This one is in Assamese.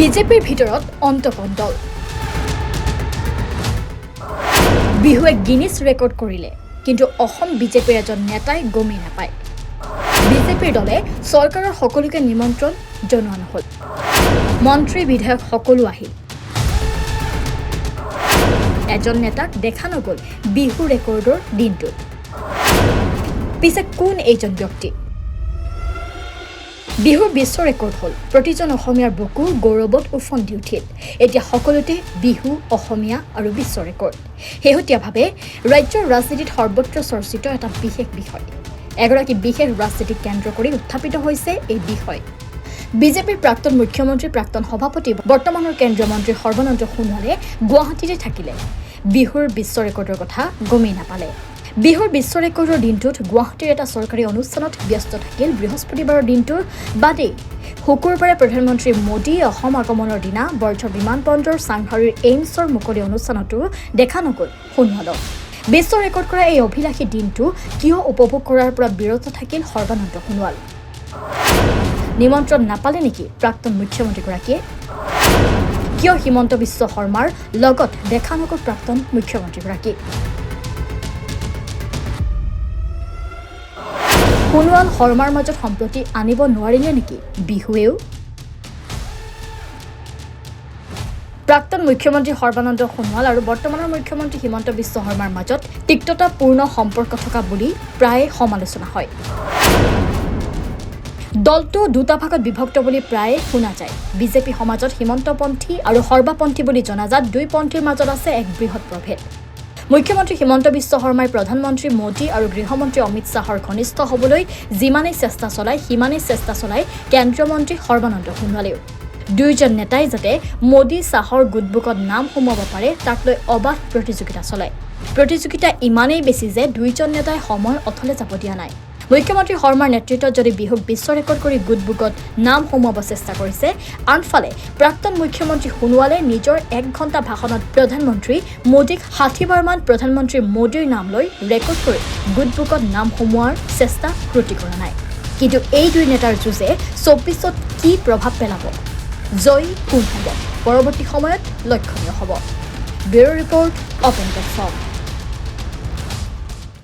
বিজেপিৰ ভিতৰত অন্তকণ্ডল বিহুৱে গিনিছ ৰেকৰ্ড কৰিলে কিন্তু অসম বিজেপিৰ এজন নেতাই গমেই নাপায় বিজেপিৰ দলে চৰকাৰৰ সকলোকে নিমন্ত্ৰণ জনোৱা নহল মন্ত্ৰী বিধায়ক সকলো আহিল এজন নেতাক দেখা নগল বিহু ৰেকৰ্ডৰ দিনটোত পিছে কোন এইজন ব্যক্তি বিহুৰ বিশ্ব ৰেকৰ্ড হ'ল প্ৰতিজন অসমীয়াৰ বুকু গৌৰৱত উফন্দি উঠিল এতিয়া সকলোতে বিহু অসমীয়া আৰু বিশ্ব ৰেকৰ্ড শেহতীয়াভাৱে ৰাজ্যৰ ৰাজনীতিত সৰ্বত্ৰ চৰ্চিত এটা বিশেষ বিষয় এগৰাকী বিশেষ ৰাজনীতিক কেন্দ্ৰ কৰি উত্থাপিত হৈছে এই বিষয় বিজেপিৰ প্ৰাক্তন মুখ্যমন্ত্ৰী প্ৰাক্তন সভাপতি বৰ্তমানৰ কেন্দ্ৰীয় মন্ত্ৰী সৰ্বানন্দ সোণোৱালে গুৱাহাটীতে থাকিলে বিহুৰ বিশ্ব ৰেকৰ্ডৰ কথা গমেই নাপালে বিহুৰ বিশ্ব ৰেকৰ্ডৰ দিনটোত গুৱাহাটীৰ এটা চৰকাৰী অনুষ্ঠানত ব্যস্ত থাকিল বৃহস্পতিবাৰৰ দিনটোৰ বাদেই শুকুৰবাৰে প্ৰধানমন্ত্ৰী মোদী অসম আগমনৰ দিনা বৰঝাৰ বিমানবন্দৰ চাংহাৰীৰ এইমছৰ মুকলি অনুষ্ঠানতো দেখা নগল সোণোৱালক বিশ্ব ৰেকৰ্ড কৰা এই অভিলাষী দিনটো কিয় উপভোগ কৰাৰ পৰা বিৰত থাকিল সৰ্বানন্দ সোণোৱাল নিমন্ত্ৰণ নাপালে নেকি প্ৰাক্তন মুখ্যমন্ত্ৰীগৰাকীয়ে কিয় হিমন্ত বিশ্ব শৰ্মাৰ লগত দেখা নগল প্ৰাক্তন মুখ্যমন্ত্ৰীগৰাকী সোণোৱাল শৰ্মাৰ মাজত সম্প্ৰতি আনিব নোৱাৰিলে নেকি বিহুৱেও প্ৰাক্তন মুখ্যমন্ত্ৰী সৰ্বানন্দ সোণোৱাল আৰু বৰ্তমানৰ মুখ্যমন্ত্ৰী হিমন্ত বিশ্ব শৰ্মাৰ মাজত তিক্ততাপূৰ্ণ সম্পৰ্ক থকা বুলি প্ৰায়ে সমালোচনা হয় দলটো দুটা ভাগত বিভক্ত বুলি প্ৰায়ে শুনা যায় বিজেপি সমাজত হিমন্তপন্থী আৰু সৰ্বাপন্থী বুলি জনাজাত দুই পন্থীৰ মাজত আছে এক বৃহৎ প্ৰভেদ মুখ্যমন্ত্ৰী হিমন্ত বিশ্ব শৰ্মাই প্ৰধানমন্ত্ৰী মোদী আৰু গৃহমন্ত্ৰী অমিত শ্বাহৰ ঘনিষ্ঠ হ'বলৈ যিমানেই চেষ্টা চলায় সিমানেই চেষ্টা চলায় কেন্দ্ৰীয় মন্ত্ৰী সৰ্বানন্দ সোণোৱালেও দুয়োজন নেতাই যাতে মোদী শ্বাহৰ গুডবুকত নাম সোমাব পাৰে তাক লৈ অবাধ প্ৰতিযোগিতা চলায় প্ৰতিযোগিতা ইমানেই বেছি যে দুয়োজন নেতাই সময় অথলে যাব দিয়া নাই মুখ্যমন্ত্ৰী শৰ্মাৰ নেতৃত্বত যদি বিহুক বিশ্ব ৰেকৰ্ড কৰি গুডবুকত নাম সোমোৱাব চেষ্টা কৰিছে আনফালে প্ৰাক্তন মুখ্যমন্ত্ৰী সোণোৱালে নিজৰ 1 ঘণ্টা ভাষণত প্ৰধানমন্ত্ৰী মোদীক 60বাৰমান প্ৰধানমন্ত্ৰী মোদীৰ নাম লৈ ৰেকৰ্ড কৰি গুডবুকত নাম সোমোৱাৰ চেষ্টা ত্ৰুটি কৰা নাই কিন্তু এই দুই নেতাৰ যুঁজে 24ত কি প্ৰভাৱ পেলাব জয়ী কোন হ'ব পৰৱৰ্তী সময়ত লক্ষণীয় হ'ব ব্যুৰ ৰিপৰ্ট অপেন প্লেটফৰ্ম